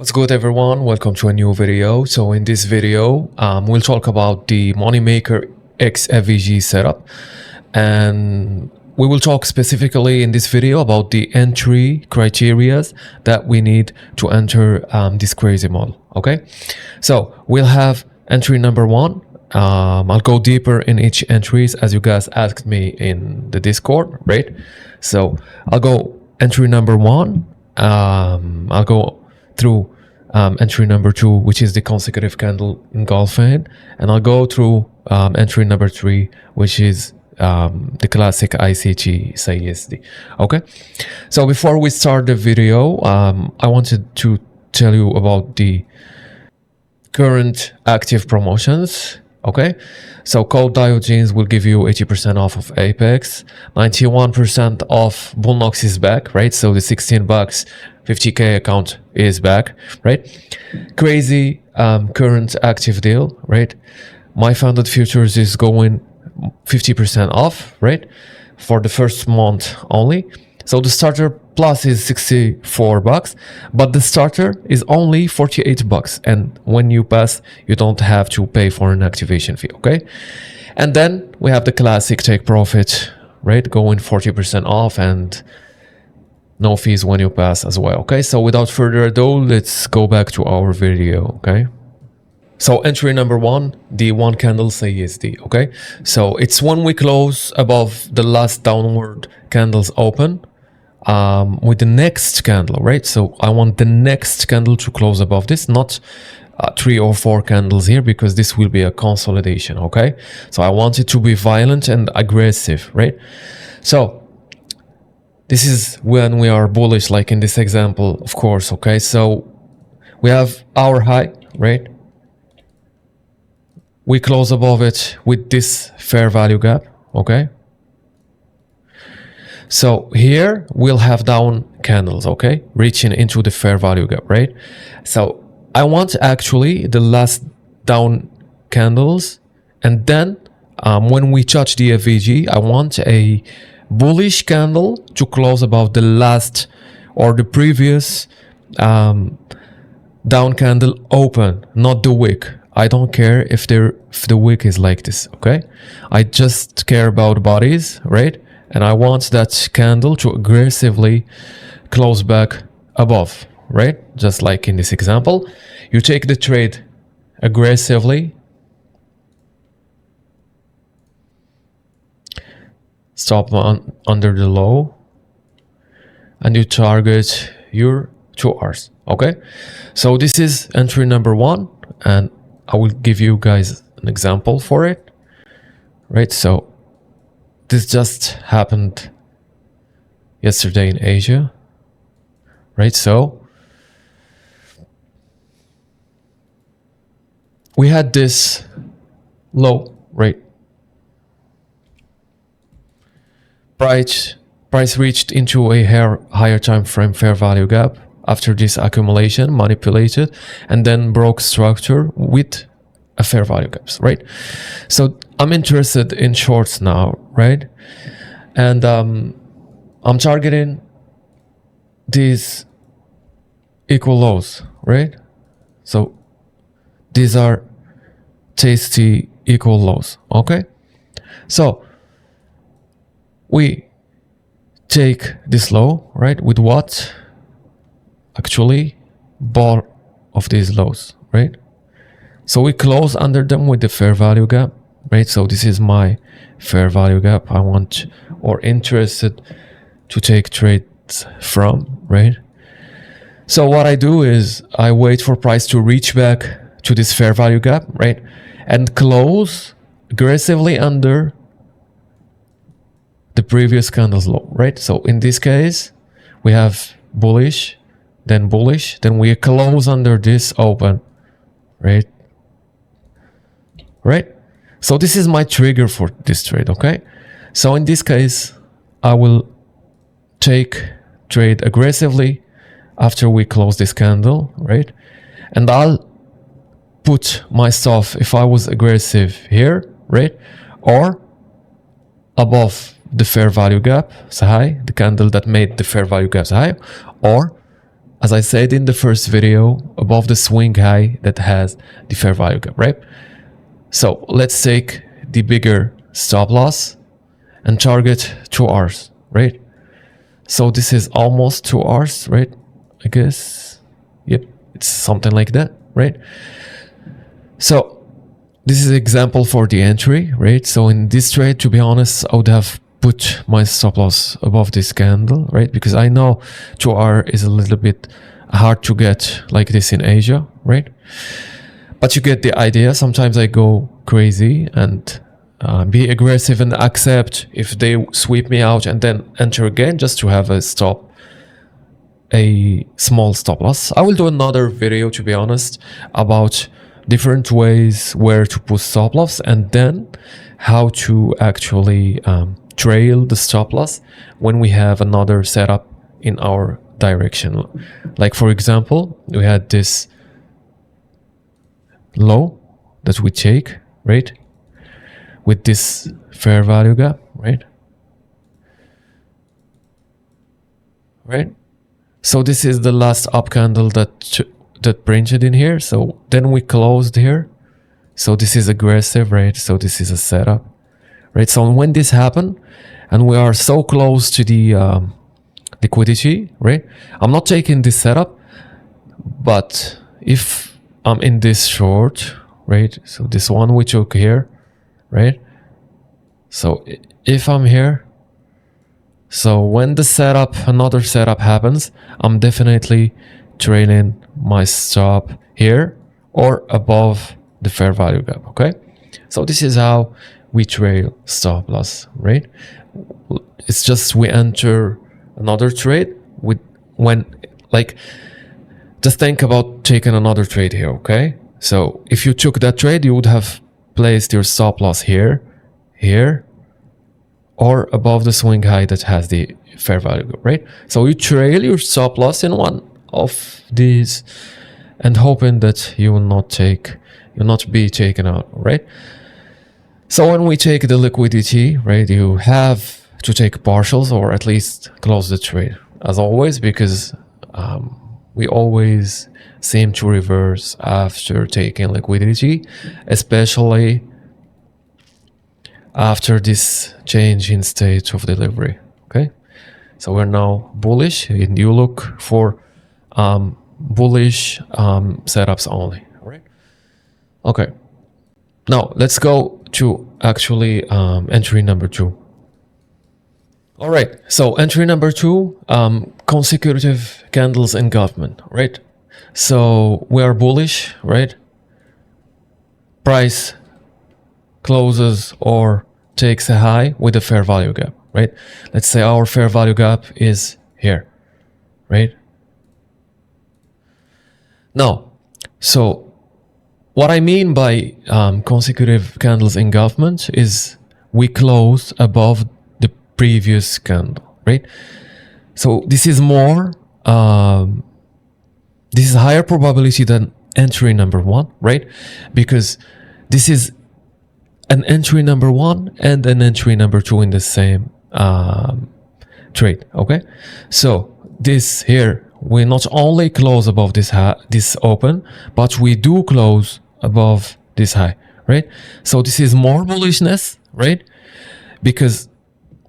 What's good, everyone? Welcome to a new video. So in this video, we'll talk about the Money Maker X FVG setup, and we will talk specifically in this video about the entry criteria that we need to enter this crazy model. Okay, so we'll have entry number one. I'll go deeper in each entries as you guys asked me in the Discord, right? So I'll go entry number one. I'll go through entry number two, which is the consecutive candle engulfing, and I'll go through entry number three, which is the classic ICG cisd. Okay, so before we start the video, I wanted to tell you about the current active promotions. Okay, so code Diogenes will give you 80% off of Apex, 91% off Bullnox is back, right? So the 16 bucks 50k account is back, right? Crazy current active deal, right? My funded futures is going 50% off, right? For the first month only. So the starter plus is 64 bucks, but the starter is only 48 bucks. And when you pass, you don't have to pay for an activation fee, okay? And then we have the classic take profit, right? Going 40% off and no fees when you pass as well, okay? So without further ado, let's go back to our video, okay? So entry number one, the one candle cisd, okay? So it's when we close above the last downward candles open with the next candle, right? So I want the next candle to close above this, not 3 or 4 candles here, because this will be a consolidation, okay? So I want it to be violent and aggressive, right? So this is when we are bullish, like in this example, of course, okay? So we have our high, right? We close above it with this fair value gap, okay? So here we'll have down candles, okay? Reaching into the fair value gap, right? So I want actually the last down candles, and then when we touch the FVG, I want a bullish candle to close above the last or the previous down candle open, not the wick. I don't care if the wick is like this, okay? I just care about bodies, right? And I want that candle to aggressively close back above, right? Just like in this example, you take the trade aggressively, stop under the low, and you target your 2 hours, okay? So this is entry number one, and I will give you guys an example for it, right? So this just happened yesterday in Asia, right? So we had this low, right? Price reached into a higher time frame fair value gap after this accumulation, manipulated, and then broke structure with a fair value gaps, right? So I'm interested in shorts now, right? And I'm targeting these equal lows, right? So these are tasty equal lows, okay? So we take this low, right? With what? Actually, bar of these lows, right? So we close under them with the fair value gap, right? So this is my fair value gap I want or interested to take trades from, right? So what I do is I wait for price to reach back to this fair value gap, right? And close aggressively under the previous candle's low, right? So in this case, we have bullish, then we close under this open, right? Right? So this is my trigger for this trade, okay? So in this case, I will take trade aggressively after we close this candle, right? And I'll put my stuff, if I was aggressive here, right? Or above the fair value gap, so high, the candle that made the fair value gap high, or as I said in the first video, above the swing high that has the fair value gap, right? So let's take the bigger stop loss and target 2 hours, right? So this is almost 2 hours, right? I guess, yep, it's something like that, right? So this is an example for the entry, right? So in this trade, to be honest, I would have put my stop loss above this candle, right? Because I know 2 hour is a little bit hard to get like this in Asia, right? But you get the idea. Sometimes I go crazy and be aggressive and accept if they sweep me out and then enter again just to have a small stop loss. I will do another video, to be honest, about different ways where to put stop loss and then how to actually trail the stop loss when we have another setup in our direction. Like for example, we had this low that we take, right, with this fair value gap, right? So this is the last up candle that printed in here. So then we closed here. So this is aggressive, right? So this is a setup, right? So when this happened and we are so close to the liquidity, right? I'm not taking this setup, but if I'm in this short, right? So this one we took here, right? So if I'm here, so when the setup, another setup happens, I'm definitely trailing my stop here or above the fair value gap, okay? So this is how we trail stop loss, right? It's just we enter another trade with when, like, just think about taking another trade here, okay? So if you took that trade, you would have placed your stop loss here, here, or above the swing high that has the fair value gap, right? So you trail your stop loss in one of these and hoping that you will not be taken out, right? So when we take the liquidity, right, you have to take partials or at least close the trade as always, because we always seem to reverse after taking liquidity, especially after this change in state of delivery, okay? So we're now bullish and you look for bullish setups only, right? Okay, now let's go to actually entry number 2. All right, so entry number 2, consecutive candles engulfment, right? So we are bullish, right? Price closes or takes a high with a fair value gap, right? Let's say our fair value gap is here, right? Now, so what I mean by consecutive candles engulfment is we close above the previous candle, right? So this is more, this is higher probability than entry number 1, right? Because this is an entry number 1 and an entry number 2 in the same trade, okay? So this here, we not only close above this this open, but we do close above this high, right? So this is more bullishness, right? Because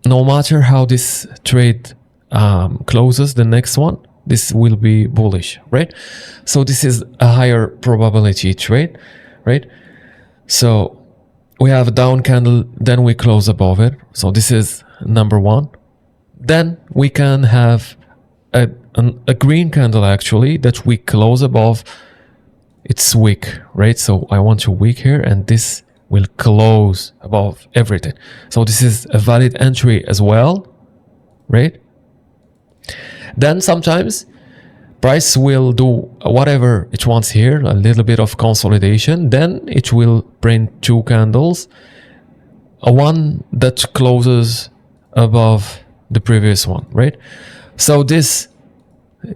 no matter how this trade closes, the next one, this will be bullish, right? So this is a higher probability trade, right? So we have a down candle, then we close above it. So this is number 1. Then we can have a green candle actually that we close above. It's wick, right? So I want to wick here and this will close above everything. So this is a valid entry as well, right? Then sometimes price will do whatever it wants here, a little bit of consolidation. Then it will print 2 candles, one that closes above the previous one, right? So this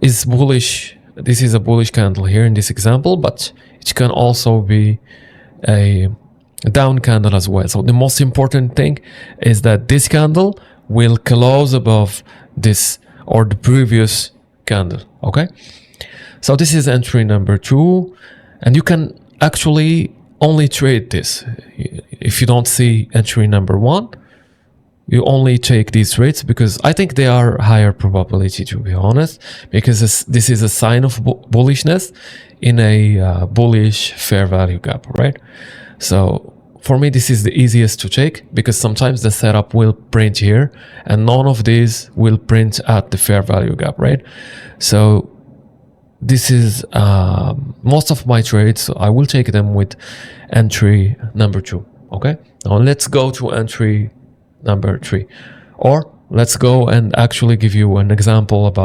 is bullish. This is a bullish candle here in this example, but it can also be a down candle as well. So the most important thing is that this candle will close above this or the previous candle, okay? So this is entry number 2, and you can actually only trade this. If you don't see entry number 1, you only take these trades, because I think they are higher probability, to be honest, because this is a sign of bullishness in a bullish fair value gap, right? So for me, this is the easiest to take, because sometimes the setup will print here and none of these will print at the fair value gap, right? So this is most of my trades, so I will take them with entry number 2. Okay, now let's go to entry number 3, or let's go and actually give you an example of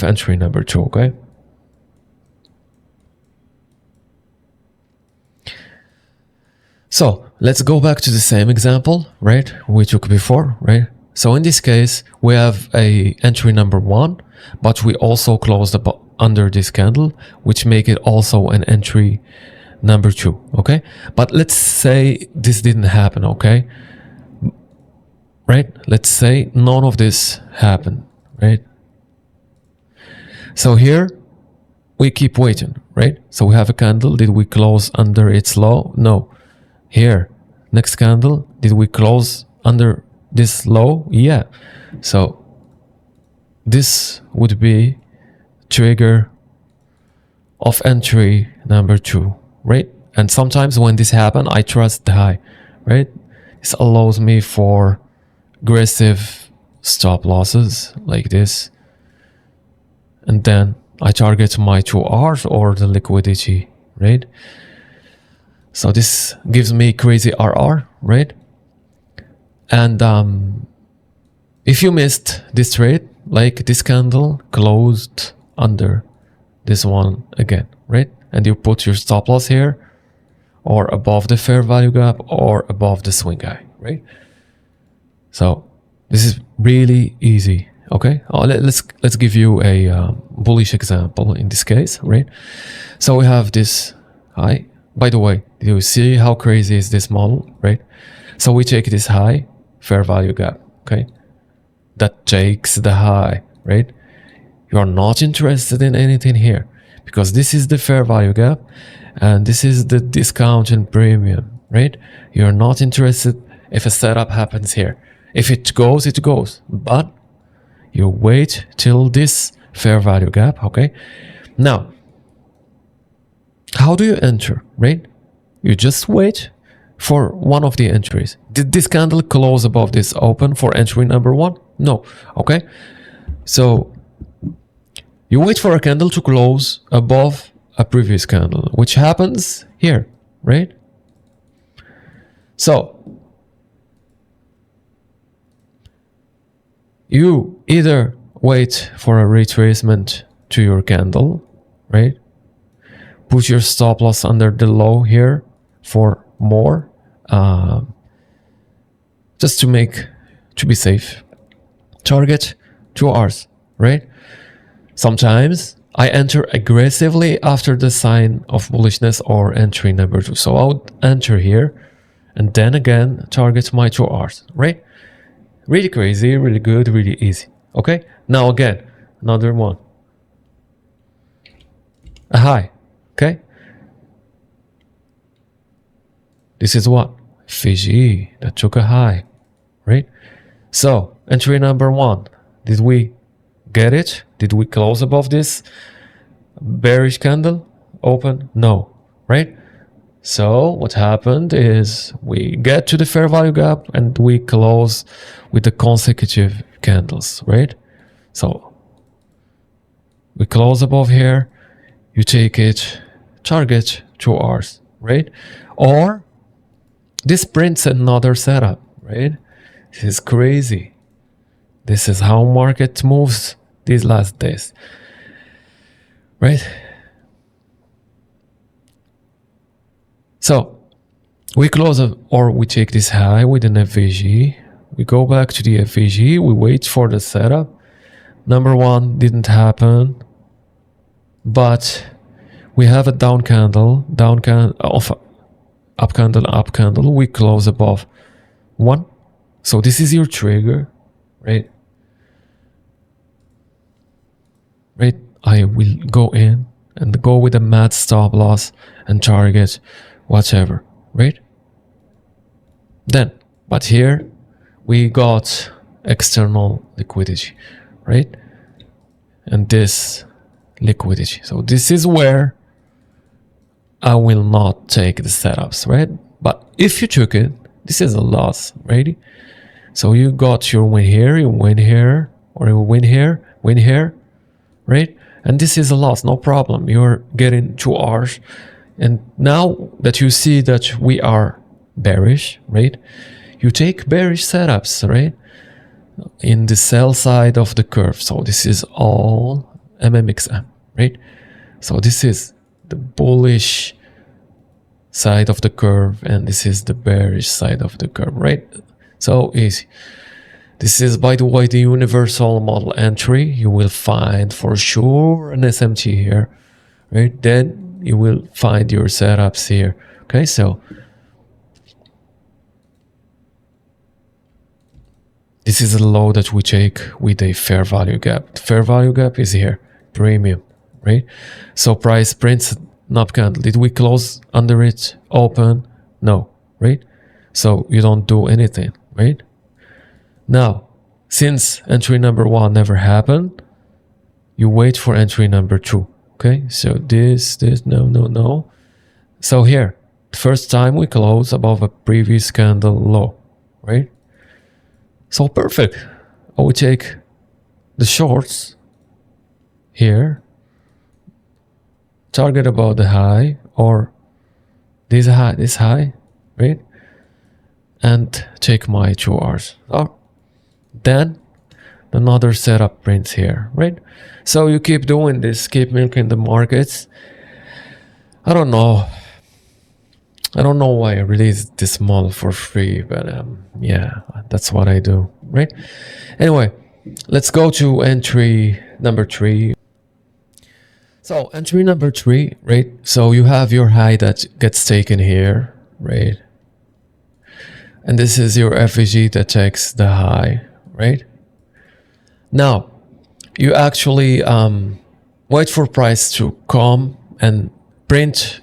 entry number 2. Okay, so let's go back to the same example, right, we took before, right? So in this case, we have a entry number 1, but we also closed under this candle, which make it also an entry number 2. Okay, but let's say this didn't happen. Okay, right, let's say none of this happened, right? So here we keep waiting, right? So we have a candle. Did we close under its low? No. Here, next candle, did we close under this low? Yeah. So this would be trigger of entry number 2, right? And sometimes when this happens, I trust the high, right? This allows me for aggressive stop losses like this, and then I target my 2 R's or the liquidity, right? So this gives me crazy RR, right? And if you missed this trade, like this candle closed under this one again, right? And you put your stop loss here, or above the fair value gap, or above the swing high, right? So this is really easy. Okay, let's give you a bullish example in this case, right? So we have this high. By the way, do you see how crazy is this model, right? So we take this high, fair value gap, okay? That takes the high, right? You are not interested in anything here, because this is the fair value gap and this is the discount and premium, right? You're not interested if a setup happens here. If it goes, it goes, but you wait till this fair value gap, okay? Now, how do you enter, right? You just wait for one of the entries. Did this candle close above this open for entry number 1? No, okay? So you wait for a candle to close above a previous candle, which happens here, right? So you either wait for a retracement to your candle, right? Put your stop loss under the low here for more, just to be safe. Target 2 R's, right? Sometimes I enter aggressively after the sign of bullishness or entry number 2. So I would enter here and then again target my 2 R's, right? Really crazy, really good, really easy. Okay, now again, another one. A high, okay? This is what? FVG that took a high, right? So, entry number 1. Did we get it? Did we close above this bearish candle? Open? No, right? So what happened is we get to the fair value gap and we close with the consecutive candles, right? So we close above here, you take it, target 2 R's, right? Or this prints another setup, right? This is crazy. This is how market moves these last days, right? So we close or we take this high with an FVG. We go back to the FVG. We wait for the setup. Number 1 didn't happen, but we have a down candle, up candle. We close above 1. So this is your trigger, right? Right I will go in and go with a mad stop loss and target whatever, right? Then, but here we got external liquidity, right? And this liquidity. So this is where I will not take the setups, right? But if you took it, this is a loss, right? So you got your win here, you win here, or you win here, right? And this is a loss, no problem. You're getting 2 R's. And now that you see that we are bearish, right? You take bearish setups, right? In the sell side of the curve. So this is all MMXM, right? So this is the bullish side of the curve, and this is the bearish side of the curve, right? So easy. This is, by the way, the universal model entry. You will find for sure an SMT here, right? Then you will find your setups here. Okay, so this is a low that we take with a fair value gap. The fair value gap is here, premium, right? So price prints an up candle. Did we close under it, open? No, right? So you don't do anything, right? Now, since entry number 1 never happened, you wait for entry number 2. Okay, so this, no. So here, first time we close above a previous candle low, right? So perfect. I will take the shorts here, target about the high, or this high, right? And take my 2 R's. Oh, then another setup prints here, right? So you keep doing this, keep milking the markets. I don't know why I released this model for free, but yeah, that's what I do, right? Anyway, let's go to entry number 3. So entry number 3, right? So you have your high that gets taken here, right? And this is your FVG that takes the high, right? Now, you actually wait for price to come and print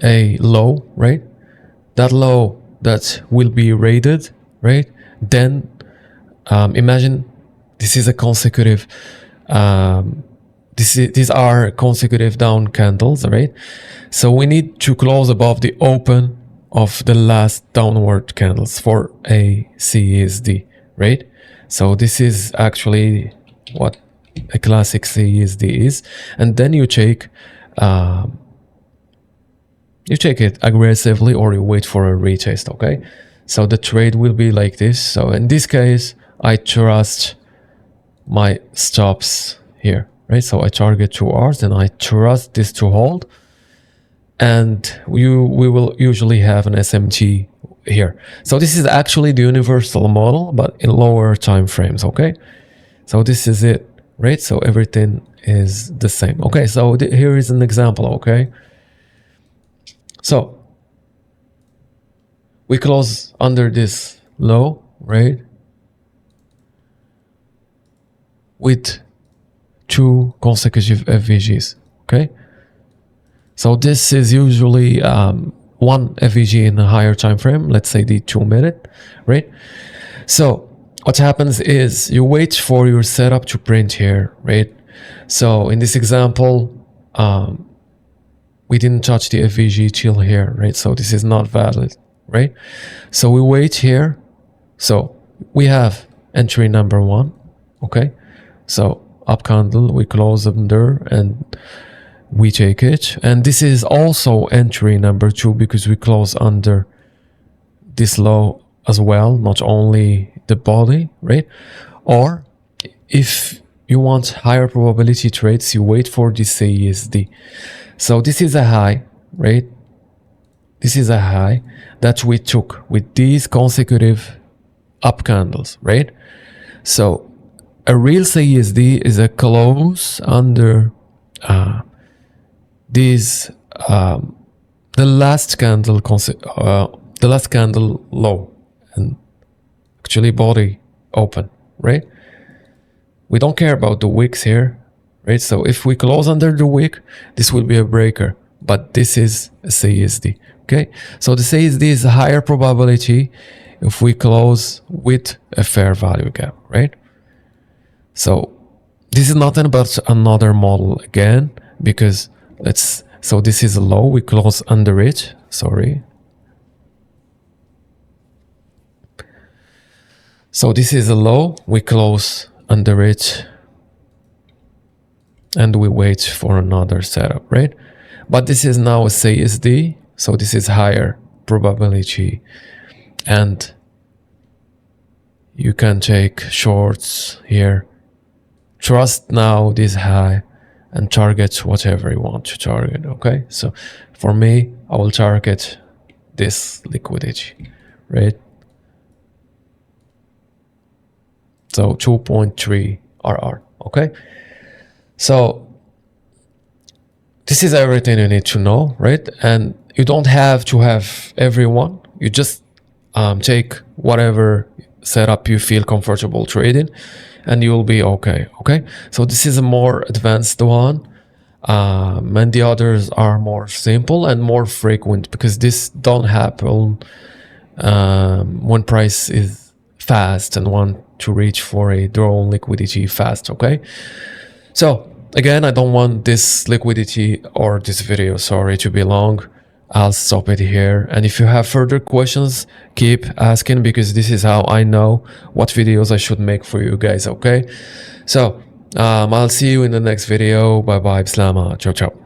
a low, right? That low that will be rated, right? Then imagine this is a consecutive, these are consecutive down candles, right? So we need to close above the open of the last downward candles for a cisd, right? So this is actually what a classic cisd is, and then you take it aggressively, or you wait for a retest. Okay, so the trade will be like this. So in this case, I trust my stops here, right? So I target 2 R's and I trust this to hold, and we will usually have an SMT here. So this is actually the universal model, but in lower time frames. Okay, so this is it, right? So everything is the same. Okay, so here is an example. Okay, so we close under this low, right, with 2 consecutive FVGs. Okay, so this is usually 1 FVG in a higher time frame, let's say the 2-minute, right? So what happens is you wait for your setup to print here, right? So in this example, we didn't touch the FVG till here, right? So this is not valid, right? So we wait here. So we have entry number 1, okay? So up candle, we close under and we take it. And this is also entry number 2 because we close under this low as well, not only the body, right? Or if you want higher probability trades, you wait for the cisd. So this is a high, right? This is a high that we took with these consecutive up candles, right? So a real cisd is a close under these the last candle low, and actually body open, right? We don't care about the wicks here, right? So if we close under the wick, this will be a breaker, but this is a cisd. Okay, so the cisd is a higher probability if we close with a fair value gap, right? So this is nothing but another model again, because so this is a low, we close under it, sorry. So this is a low, we close under it, and we wait for another setup, right? But this is now a cisd, so this is higher probability, and you can take shorts here. Trust now this high and target whatever you want to target, okay? So for me, I will target this liquidity, right? So 2.3 RR, okay? So this is everything you need to know, right? And you don't have to have everyone. You just take whatever setup you feel comfortable trading, and you'll be okay. Okay, so this is a more advanced one, and the others are more simple and more frequent, because this don't happen when price is fast and want to reach for a draw liquidity fast. Okay, so again, I don't want this liquidity or this video, sorry, to be long. I'll stop it here, and if you have further questions, keep asking, because this is how I know what videos I should make for you guys. Okay, so I'll see you in the next video. Bye bye, Bislama, ciao ciao.